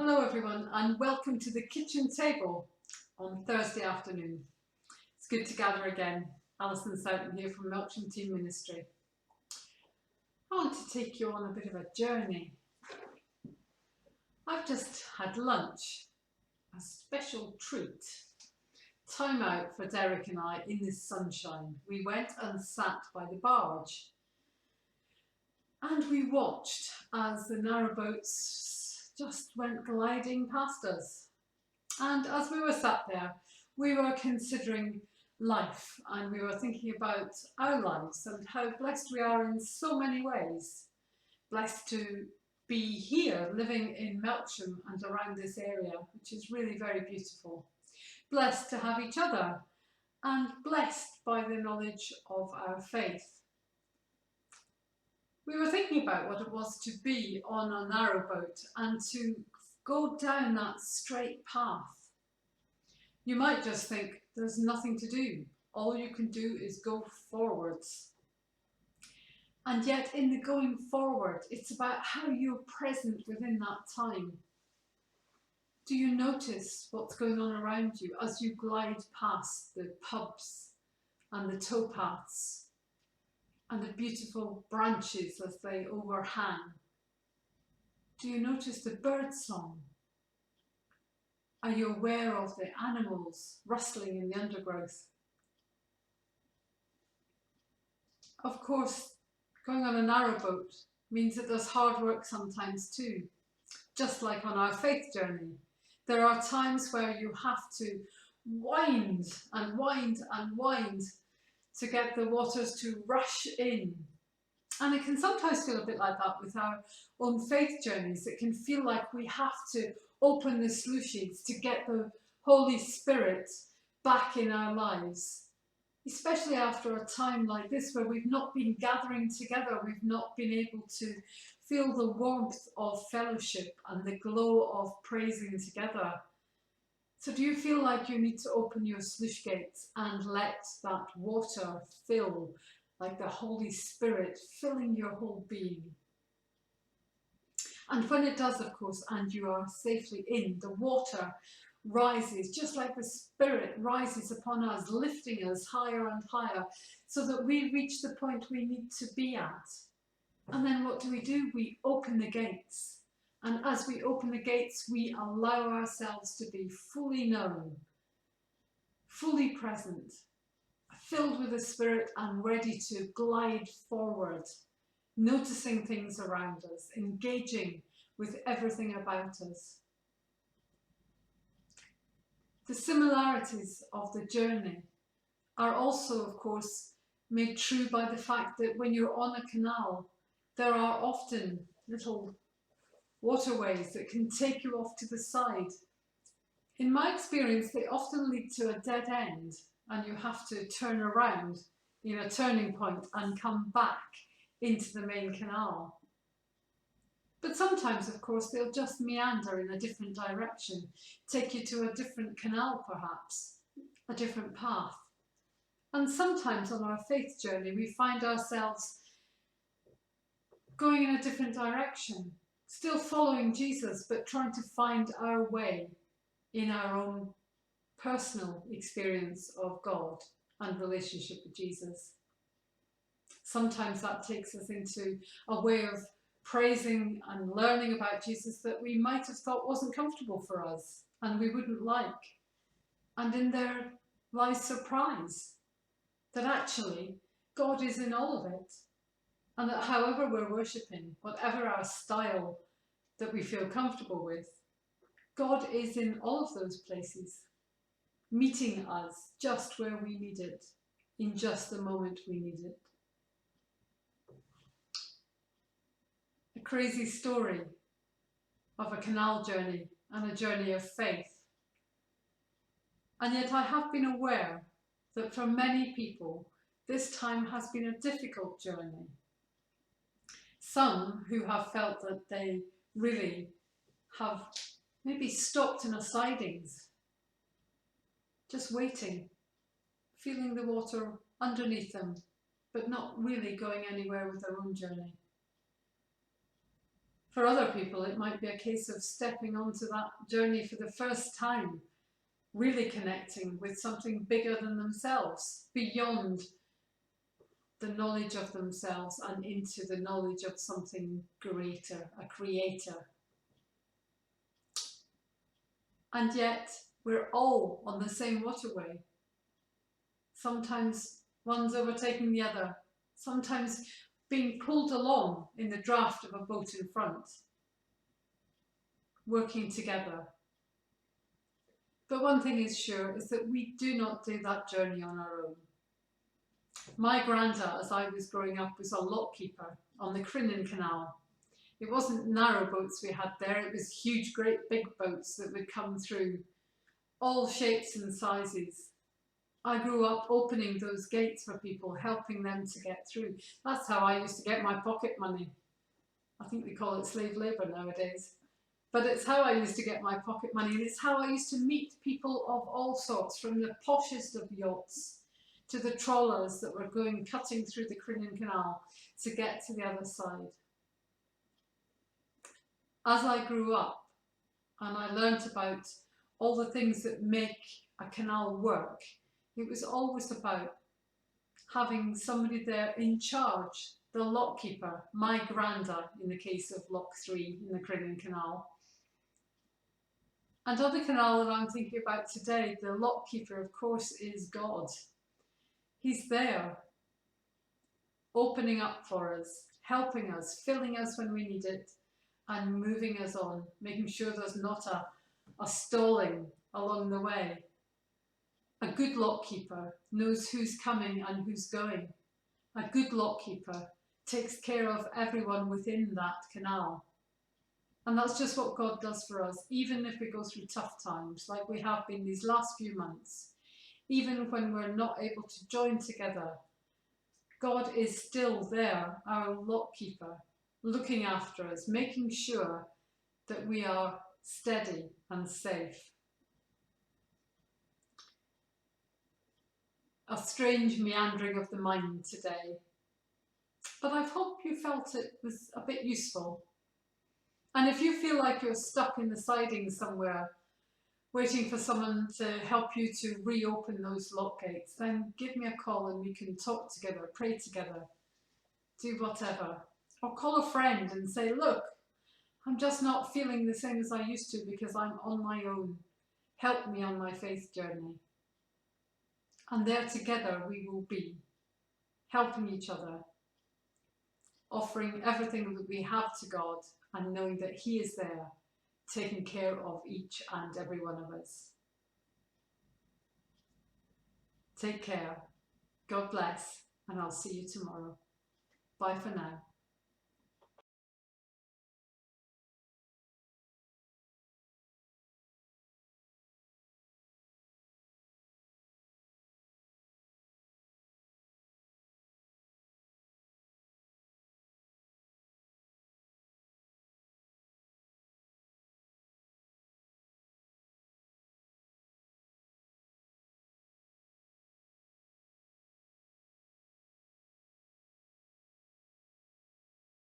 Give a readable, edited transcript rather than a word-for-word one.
Hello everyone and welcome to the kitchen table on Thursday afternoon. It's good to gather again. Alison Soughton here from Melksham Team Ministry. I want to take you on a bit of a journey. I've just had lunch, a special treat. Time out for Derek and I in the sunshine. We went and sat by the barge and we watched as the narrowboats just went gliding past us. And as we were sat there, we were considering life and we were thinking about our lives and how blessed we are in so many ways. Blessed to be here, living in Melksham and around this area, which is really very beautiful. Blessed to have each other and blessed by the knowledge of our faith. We were thinking about what it was to be on a narrowboat and to go down that straight path. You might just think there's nothing to do. All you can do is go forwards. And yet in the going forward, it's about how you're present within that time. Do you notice what's going on around you as you glide past the pubs and the towpaths and the beautiful branches as they overhang? Do you notice the bird song? Are you aware of the animals rustling in the undergrowth? Of course, going on a narrowboat means that there's hard work sometimes too. Just like on our faith journey, there are times where you have to wind and wind and wind to get the waters to rush in. And it can sometimes feel a bit like that with our own faith journeys. It can feel like we have to open the sluice sheets to get the Holy Spirit back in our lives. Especially after a time like this where we've not been gathering together, we've not been able to feel the warmth of fellowship and the glow of praising together. So do you feel like you need to open your sluice gates and let that water fill, like the Holy Spirit filling your whole being? And when it does, of course, and you are safely in, the water rises, just like the Spirit rises upon us, lifting us higher and higher, so that we reach the point we need to be at. And then what do? We open the gates. And as we open the gates, we allow ourselves to be fully known, fully present, filled with the Spirit and ready to glide forward, noticing things around us, engaging with everything about us. The similarities of the journey are also, of course, made true by the fact that when you're on a canal, there are often little waterways that can take you off to the side. In my experience, they often lead to a dead end and you have to turn around in a turning point and come back into the main canal. But sometimes, of course, they'll just meander in a different direction, take you to a different canal perhaps, a different path. And sometimes on our faith journey, we find ourselves going in a different direction, still following Jesus, but trying to find our way in our own personal experience of God and relationship with Jesus. Sometimes that takes us into a way of praising and learning about Jesus that we might have thought wasn't comfortable for us and we wouldn't like. And in there lies surprise that actually God is in all of it. And that however we're worshipping, whatever our style that we feel comfortable with, God is in all of those places, meeting us just where we need it, in just the moment we need it. A crazy story of a canal journey and a journey of faith. And yet I have been aware that for many people, this time has been a difficult journey. Some who have felt that they really have maybe stopped in a sidings, just waiting, feeling the water underneath them, but not really going anywhere with their own journey. For other people, it might be a case of stepping onto that journey for the first time, really connecting with something bigger than themselves, beyond the knowledge of themselves and into the knowledge of something greater, a creator. And yet, we're all on the same waterway. Sometimes one's overtaking the other, sometimes being pulled along in the draft of a boat in front, working together. But one thing is sure, is that we do not do that journey on our own. My granda, as I was growing up, was a lockkeeper on the Crinan Canal. It wasn't narrow boats we had there, it was huge, great big boats that would come through, all shapes and sizes. I grew up opening those gates for people, helping them to get through. That's how I used to get my pocket money. I think they call it slave labour nowadays. But it's how I used to get my pocket money, and it's how I used to meet people of all sorts, from the poshest of yachts to the trawlers that were cutting through the Crinan Canal to get to the other side. As I grew up and I learnt about all the things that make a canal work, it was always about having somebody there in charge, the lockkeeper, my granda in the case of Lock 3 in the Crinan Canal. And on the canal that I'm thinking about today, the lockkeeper, of course, is God. He's there, opening up for us, helping us, filling us when we need it, and moving us on, making sure there's not a stalling along the way. A good lockkeeper knows who's coming and who's going. A good lockkeeper takes care of everyone within that canal. And that's just what God does for us, even if we go through tough times, like we have been these last few months. Even when we're not able to join together, God is still there, our lockkeeper, looking after us, making sure that we are steady and safe. A strange meandering of the mind today, but I hope you felt it was a bit useful. And if you feel like you're stuck in the siding somewhere, waiting for someone to help you to reopen those lock gates, then give me a call and we can talk together, pray together, do whatever. Or call a friend and say, look, I'm just not feeling the same as I used to because I'm on my own. Help me on my faith journey. And there together we will be, helping each other, offering everything that we have to God and knowing that He is there, taking care of each and every one of us. Take care. God bless, and I'll see you tomorrow. Bye for now.